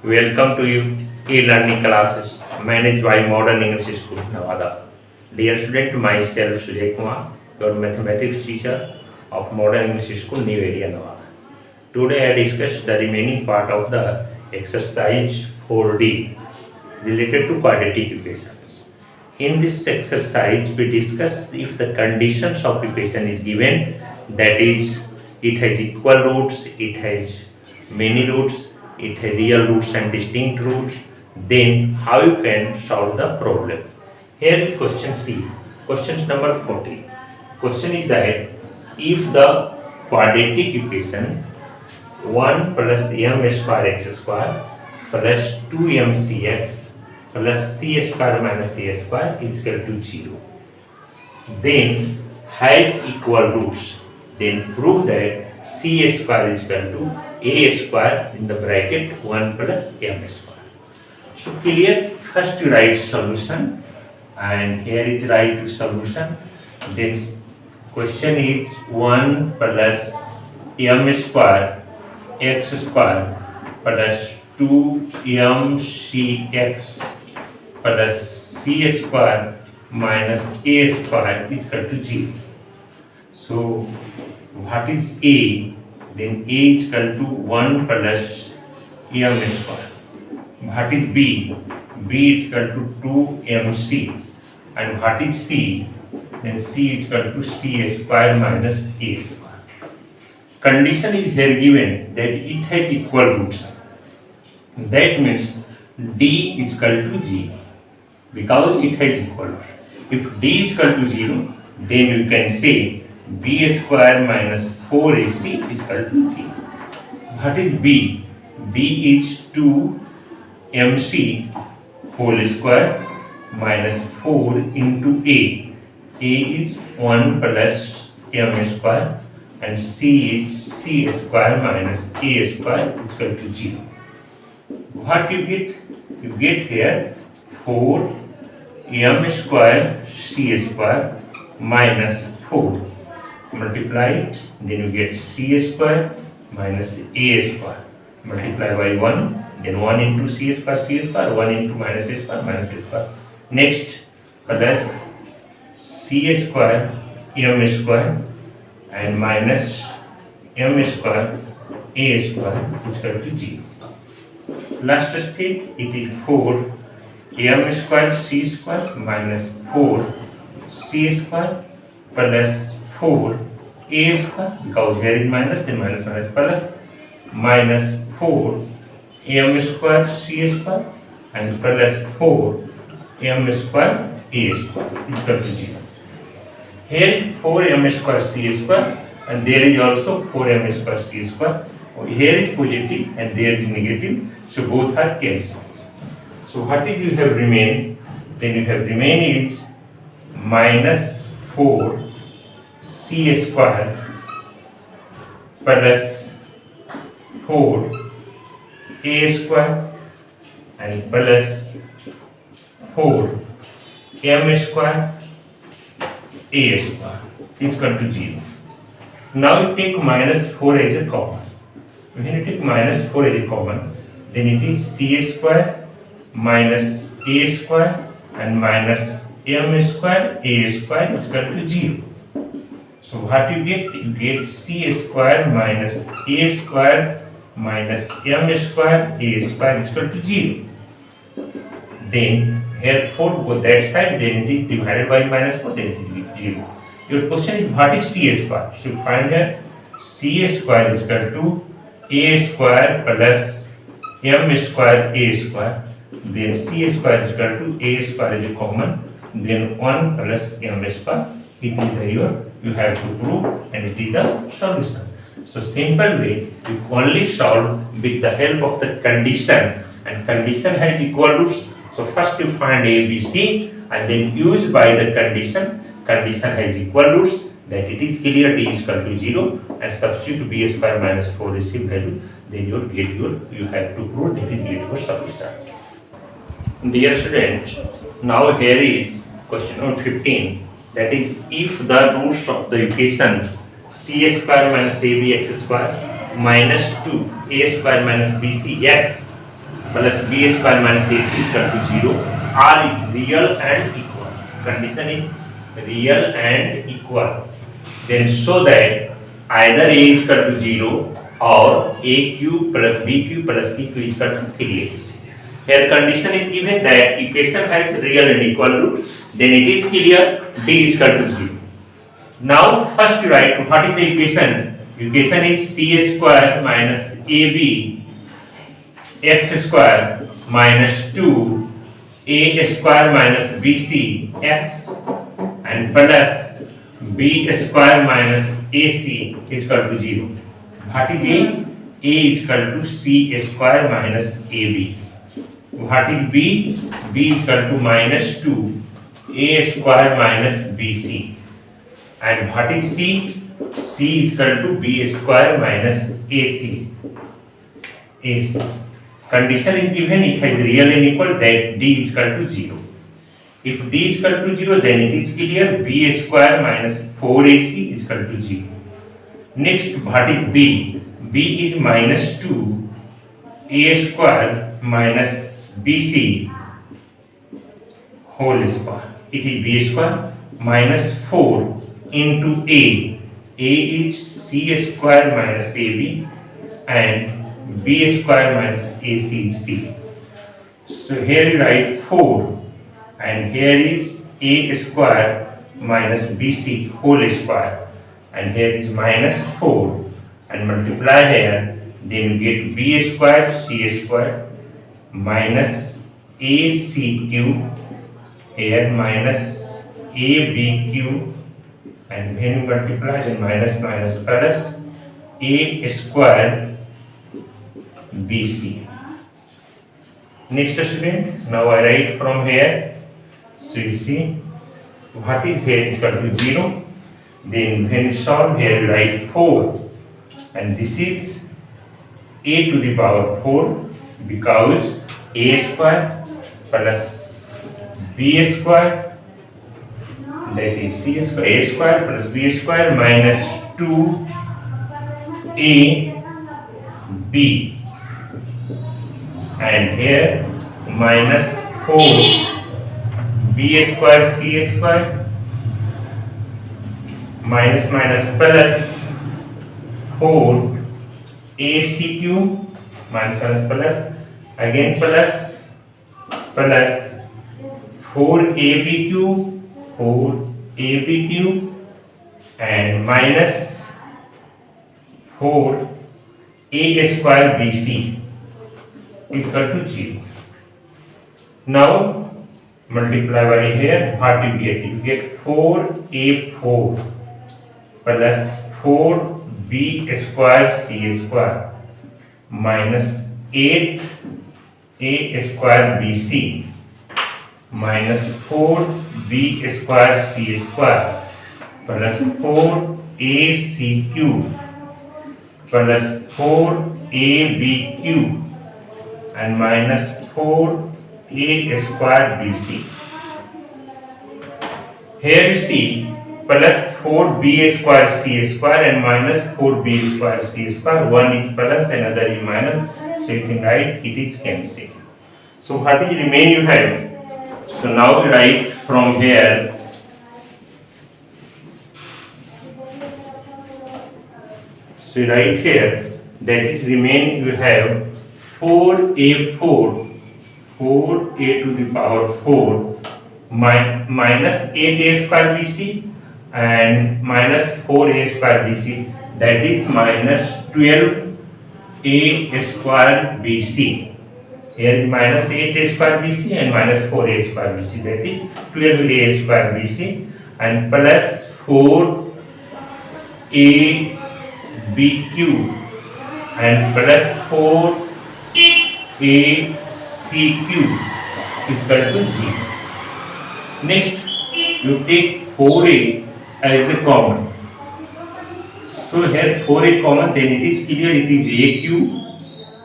Welcome to e-learning classes managed by Modern English School, Nevada. Dear student, myself Sujay Kumar, your mathematics teacher of Modern English School, New Area, Nevada. Today I discuss the remaining part of the exercise 4D related to quadratic equations. In this exercise, we discuss if the conditions of equation is given, that is, it has equal roots, it has many roots, it has real roots and distinct roots, then how you can solve the problem. Here is question C, question number 14. Question is that if the quadratic equation 1 plus m square x square plus 2mcx plus c square minus c square is equal to 0, then has equal roots, then prove that c square is equal to a square in the bracket 1 plus m square. So clear, first you write solution and here is write solution. Then question is 1 plus m square x square plus 2mcx plus c square minus a square is equal to 0. So what is a? Then a is equal to 1 plus m square. What is b? B is equal to 2mc. And what is c? Then c is equal to c square minus a square. Condition is here given that it has equal roots. That means d is equal to 0 because it has equal roots. If d is equal to 0, then you can say b square minus 4ac is equal to 0. What is b? b is 2mc whole square minus 4 into a. a is 1 plus m square and c is c square minus a square is equal to 0. What you get? You get here 4 m square c square minus 4. Multiply it, then you get c square minus a square. Multiply by 1, then 1 into c square, 1 into minus a square. Next, plus c square m square and minus m square a square is equal to 0. Last step, it is 4 m square c square minus 4 c square plus 4 a square, because here is minus, then minus plus, minus 4 m square c square and plus 4 m square a square is equal to 0. Here 4 m square c square and there is also 4 m square c square. Here is positive and there is negative, so both are cancelled. So what did you have remain? Then you have remain is minus 4 c square plus 4 a square and plus 4 m square a square is equal to 0. Now you take minus 4 as a common. When you take minus 4 as a common, then it is c square minus a square and minus m square a square is equal to 0. So what you get? You get c square minus a square minus m square a square is equal to 0. Then here 4 go that side, then it is divided by minus 4, then it is 0. Your question is what is c square? So find here c square is equal to a square plus m square a square. Then c square is equal to a square is a common, then 1 plus m square. It is here you have to prove and it is the solution. So simple way, you only solve with the help of the condition, and condition has equal roots. So first you find a, b, c and then use by the condition. Condition has equal roots, that it is clear d is equal to 0 and substitute b square minus 4 is the value, then you have to prove that it get your solution. Dear students, now here is question number 15, that is if the roots of the equation c square minus ab x square minus 2 a square minus bc x plus b square minus ac is equal to 0 are real and equal. Condition is real and equal. Then show that either a is equal to 0 or a cube plus b cube plus c cube is equal to 3ac. Here condition is given that equation has real and equal root, then it is clear d is equal to 0. Now first you write what is the equation. Equation is c square minus ab x square minus 2 a square minus bc x and plus b square minus ac is equal to 0. What is a? A is equal to c square minus ab. What is b? B is equal to minus 2 a square minus bc. And what is c? C is equal to b square minus ac. Is condition is given, it has real and equal, that d is equal to 0. If d is equal to 0, then it is clear b square minus 4ac is equal to 0. Next, what is b? B is minus 2 a square minus bc whole square. It is b square minus 4 into a. A is c square minus ab and b square minus ac is c. So here you write 4 and here is a square minus bc whole square and here is minus 4 and multiply here, then you get b square c square minus ac cube here minus ab cube and when you multiply then minus minus plus a square bc. Next student, now I write from here. So you see what is here is equal to 0. Then when you solve here you write 4 and this is a to the power 4 because a square plus b square, that is c square, a square plus b square minus 2 a b and here minus 4 b square c square minus minus plus 4 ac cube minus minus plus again plus 4ab cube and minus 4 a square bc is equal to 0. Now multiply by here, what you get? You get 4a4 plus 4b square c square minus 8a square bc minus 4b square c square plus 4ac cube plus 4ab cube and minus 4a square bc. Here you see plus 4b square c square and minus 4b square c square. One is plus, another is minus. So you can write it is cancelled. So what is remain you have? So now we write from here. So you write here that is remain you have 4a to the power 4 minus 8a square bc and minus 4a square bc, that is minus 12a square bc. Here is minus 8a square bc and minus 4a square bc, that is 12a square bc and plus 4ab cube and plus 4ac cube is equal to 0. Next, you take 4a as a common. So here 4a common, then it is clear it is a cube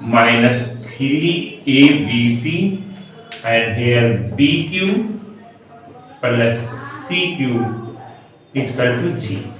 minus 3abc and here b cube plus c cube is equal to 0.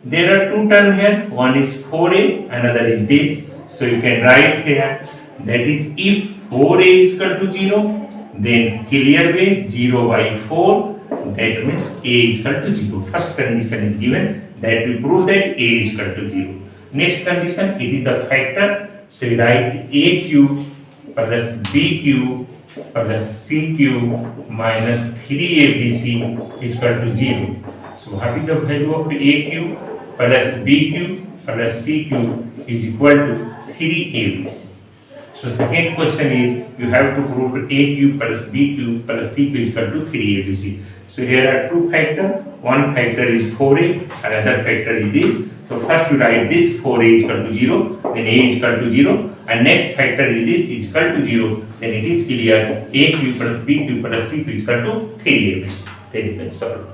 There are two terms here, one is 4a, another is this. So you can write here that is if 4a is equal to 0, then clear way 0 by 4, that means a is equal to 0. First condition is given, that we prove that a is equal to 0. Next condition, it is the factor, so we write a cube plus b cube plus c cube minus 3abc is equal to 0. So what is the value of a cube plus b cube plus c cube is equal to 3abc. So second question is, you have to prove a cube plus b cube plus c cube is equal to 3abc. So here are two factors. One factor is 4a, another factor is this. So first to write this 4a is equal to 0, then a is equal to 0, and next factor is this is equal to 0. Then it is clear a cube plus b cube plus c cube is equal to 3abc. Then you can solve.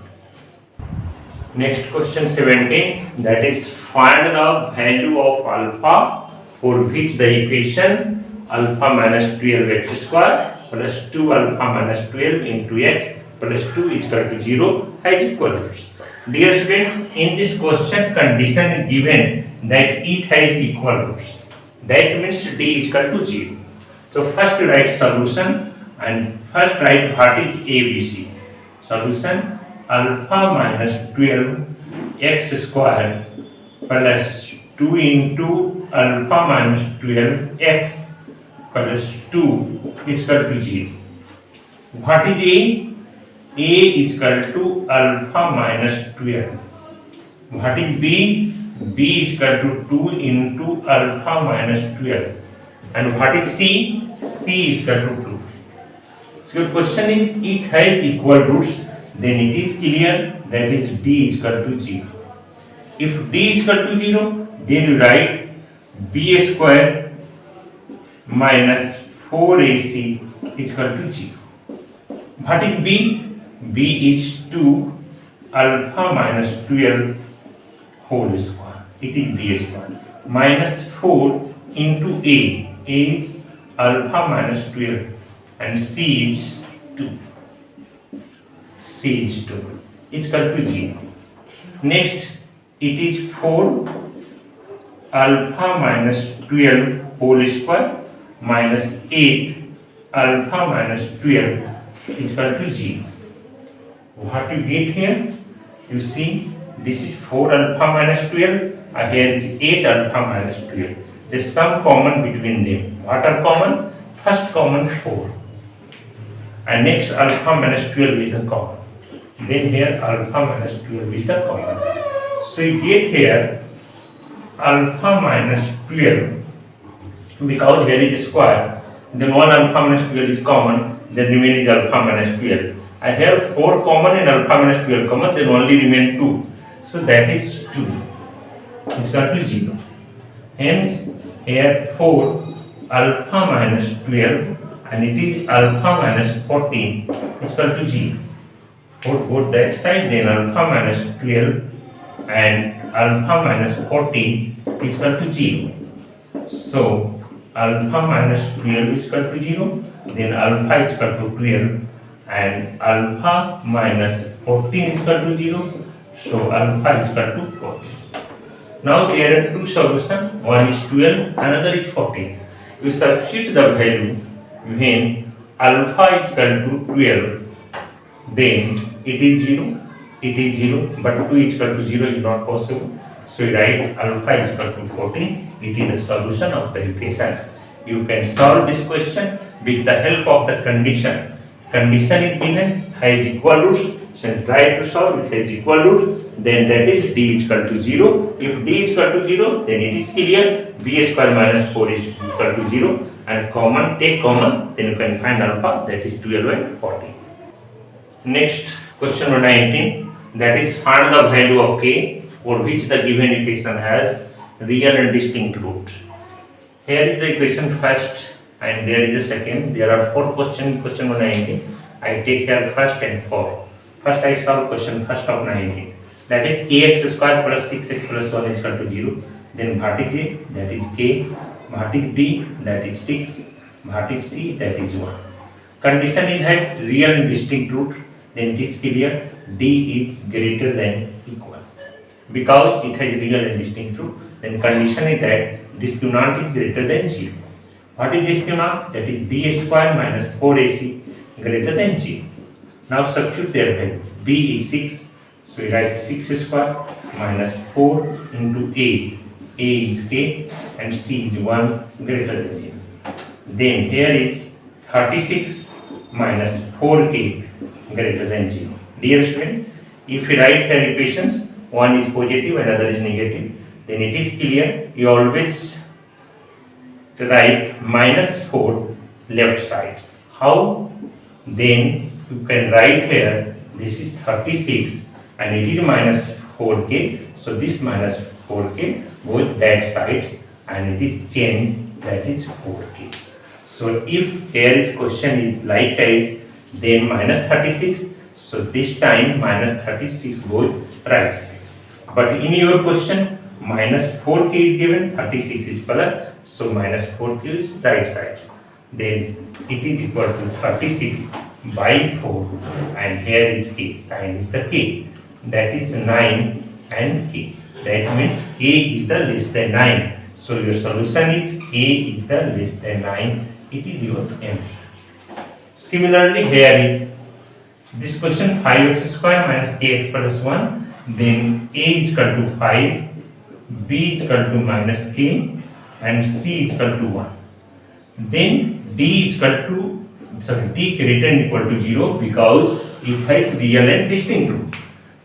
Next question 17, that is find the value of alpha for which the equation alpha minus 12x square plus 2 alpha minus 12 into x plus 2 is equal to 0 has equal roots. Dear student, in this question condition is given that it has equal roots. That means d is equal to 0. So first we write solution and first write what is ABC. Solution alpha minus 12x square plus 2 into alpha minus 12x plus 2 is equal to 0. What is A? A is equal to alpha minus 12. What is B? B is equal to 2 into alpha minus 12. And what is C? C is equal to 2. So your question is, it has equal roots, then it is clear that is D is equal to 0. If D is equal to 0, then you write B square minus 4ac is equal to 0. What is B? B is 2 alpha minus 12 whole square. It is B square. Minus 4 into A. A is alpha minus 12 and C is 2. C is 2. It's equal to 0. Next, it is 4 alpha minus 12 whole square minus 8 alpha minus 12 is equal to 0. What you get here? You see, this is 4 alpha minus 12 and here is 8 alpha minus 12. There is some common between them. What are common? First common 4 and next alpha minus 12 is the common. Then here alpha minus 12 is the common. So you get here alpha minus 12, because here is a square, then 1 alpha minus 12 is common, then remain is alpha minus 12. I have 4 common and alpha minus 12 common, then only remain 2. So that is 2. It's equal to 0. Hence here 4 alpha minus 12 and it is alpha minus 14 is equal to 0. Put both that side, then alpha minus 12 and alpha minus 14 is equal to 0. So alpha minus 12 is equal to 0, then alpha is equal to 12 and alpha minus 14 is equal to 0. So alpha is equal to 14. Now there are two solutions, one is 12, another is 14. You substitute the value when alpha is equal to 12, then it is 0, but 2 is equal to 0 is not possible. So you write alpha is equal to 14. It is the solution of the equation. You can solve this question with the help of the condition. Condition is given, has equal roots. So try to solve it has equal roots. Then that is d is equal to 0. If d is equal to 0, then it is clear b square minus 4 is equal to 0. And common, take common, then you can find alpha, that is 12 and 14. Next, question number 19, that is find the value of k for which the given equation has real and distinct root. Here is the equation first and there is the second. There are 4 questions in question number 19. I take here first and 4. First I solve question first of 19. That is kx square plus 6x plus 1 is equal to 0. Then what is a? That is k. What is b? That is 6. What is c? That is 1. Condition is have real and distinct root. Then it is clear d is greater than equal. Because it has real and distinct root, then condition is that this do not is greater than 0. What is this schema? That is b square minus 4ac greater than g. Now substitute their value. B is 6, so we write 6 square minus 4 into a. A is k and c is 1 greater than 0. Then here is 36 minus 4k greater than 0. Dear student, if you write here equations, one is positive and other is negative, then it is clear you always write minus 4 left sides. How? Then you can write here this is 36 and it is minus 4k, so this minus 4k both that sides and it is changed, that is 4k. So if here is question is like as then minus 36, so this time minus 36 both right sides. But in your question minus 4k is given, 36 is plus, so minus 4k is right side. Then it is equal to 36 by 4 and here is k, sign is the k, that is 9 and k. That means k is the less than 9. So your solution is k is the less than 9. It is your answer. Similarly, here is this question 5x square minus ax plus 1. Then a is equal to 5, b is equal to minus k, and c is equal to 1. Then d is equal to d greater than equal to 0 because it has real and distinct root.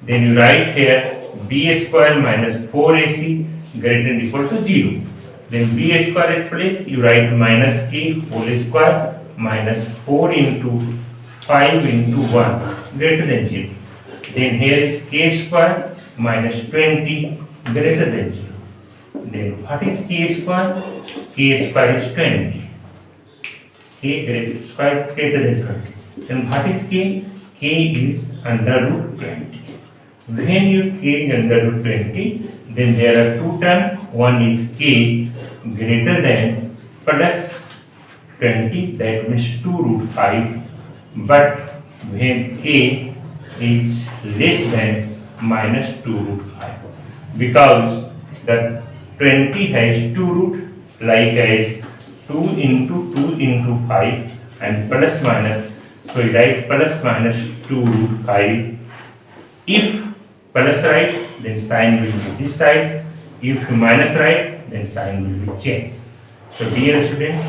Then you write here b square minus 4ac greater than equal to 0. Then b square at place you write minus k whole square minus 4 into 5 into 1 greater than 0. Then here is k square minus 20 greater than 0. Then what is k square? K square is 20. K square greater than 20. Then what is k? K is under root 20. When you k is under root 20, then there are two terms. One is k greater than plus 20, that means 2 root 5. But when k is less than minus 2 root 5, because the 20 has 2 root, like as 2 into 5 and plus minus, so we write plus minus 2 root 5. If plus right, then sign will be this side. If minus right, then sign will be changed. So dear student,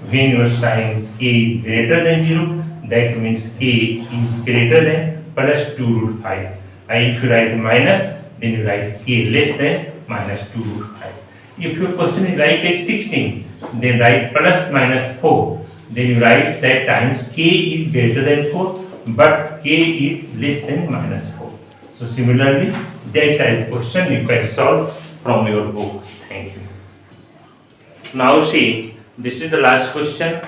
when your sign is k is greater than 0, that means k is greater than plus 2 root 5. And if you write minus, then you write k less than minus 2 root 5. If your question is like as 16, then write plus minus 4. Then you write that times k is greater than 4, but k is less than minus 4. So similarly, that type question you can solve from your book. Thank you. Now see, this is the last question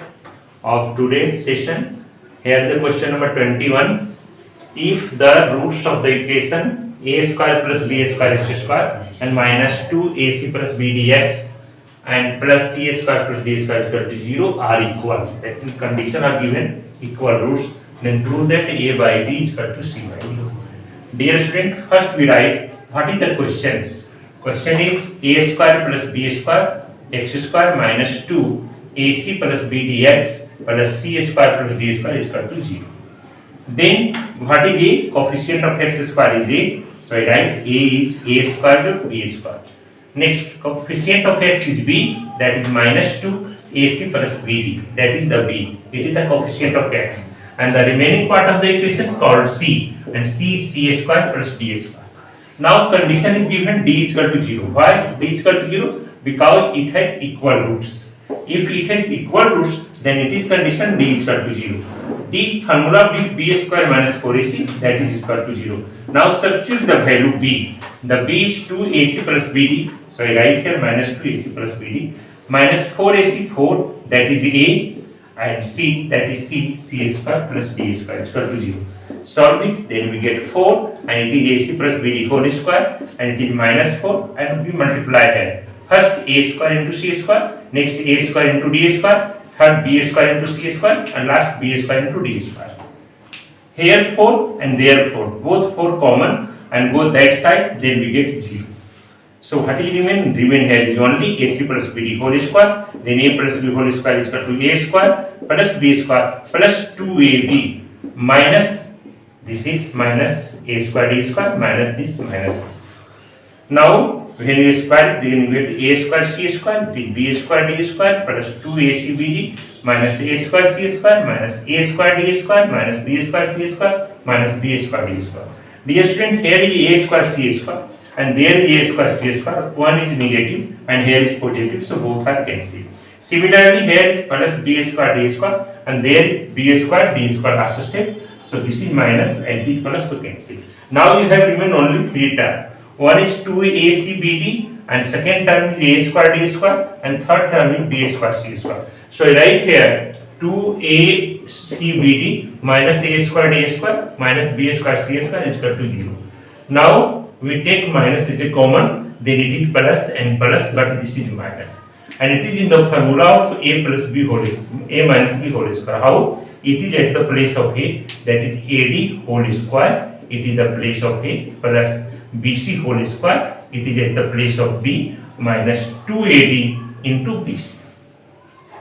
of today's session. Here the question number 21. If the roots of the equation a square plus b square x square and minus 2ac plus b dx and plus c square plus d square is equal to 0 are equal, that means condition are given equal roots, then prove that a by b is equal to c by d. Dear student, first we write what is the questions. Question is a square plus b square x square minus 2 ac plus b dx plus c square plus d square is equal to 0. Then what is a? Coefficient of x square is a, so I write a is a square to b square. Next, coefficient of x is b, that is minus 2 ac plus bd, that is the b, it is the coefficient of x. And the remaining part of the equation called c, and c is c square plus d square. Now condition is given d is equal to 0. Why d is equal to 0? Because it has equal roots. If it has equal roots, then it is condition d is equal to 0. The formula will be b square minus 4ac, that is equal to 0. Now substitute the value b. The b is 2ac plus bd, so I write here minus 2ac plus bd, minus 4ac 4, that is a, and c, that is c square plus d square is equal to 0. Solve it, then we get 4 and it is ac plus bd whole square and it is minus 4 and we multiply here. First a square into c square, next a square into d square, third b square into c square and last b square into d square. Here 4 and there 4, both 4 common and go that side, then we get 0. So what is remain? Remain here is only AC plus BD whole square. Then A plus B whole square is equal to A square plus B square plus 2AB minus this is minus A square D square minus this minus this. Now when you square it, then we get A square C square, B square D square plus 2AC BD minus A square C square minus A square D square minus B square C square minus B square D square. Dear student, here is A square C square and there is A square C square. One is negative and here is positive, so both are cancelled. Similarly, here plus B square D square and there B square D square last step. So this is minus and this plus to cancel. Now you have remain only three terms. One is 2ACBD and second term is A square D square and third term is B square C square. So right here 2ACBD minus A square D square minus B square C square is equal to 0. Now we take minus as a common, then it is plus and plus, but this is minus. And it is in the formula of A plus B whole square, A minus B whole square. How? It is at the place of A, that is AD whole square. It is the place of A plus BC whole square. It is at the place of B minus 2AD into BC.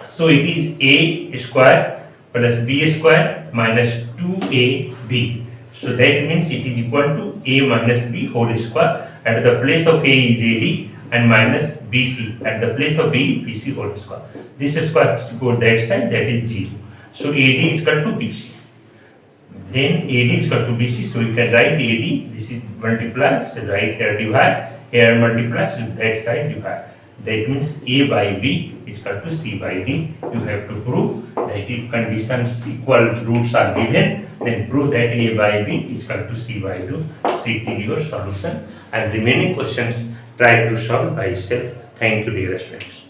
So it is A square plus B square minus 2AB. So that means it is equal to A minus B whole square. At the place of A is AD and minus BC. At the place of B, BC whole square. This square goes that side, that is 0. So AD is equal to BC. Then AD is equal to BC. So you can write AD. This is multiplies. Right here divide. Here multiplies. That side divide. That means A by B is equal to C by D. You have to prove that if conditions equal roots are given, then prove that A by B is equal to C by D. C is your solution. And remaining questions try to solve by yourself. Thank you, dear students.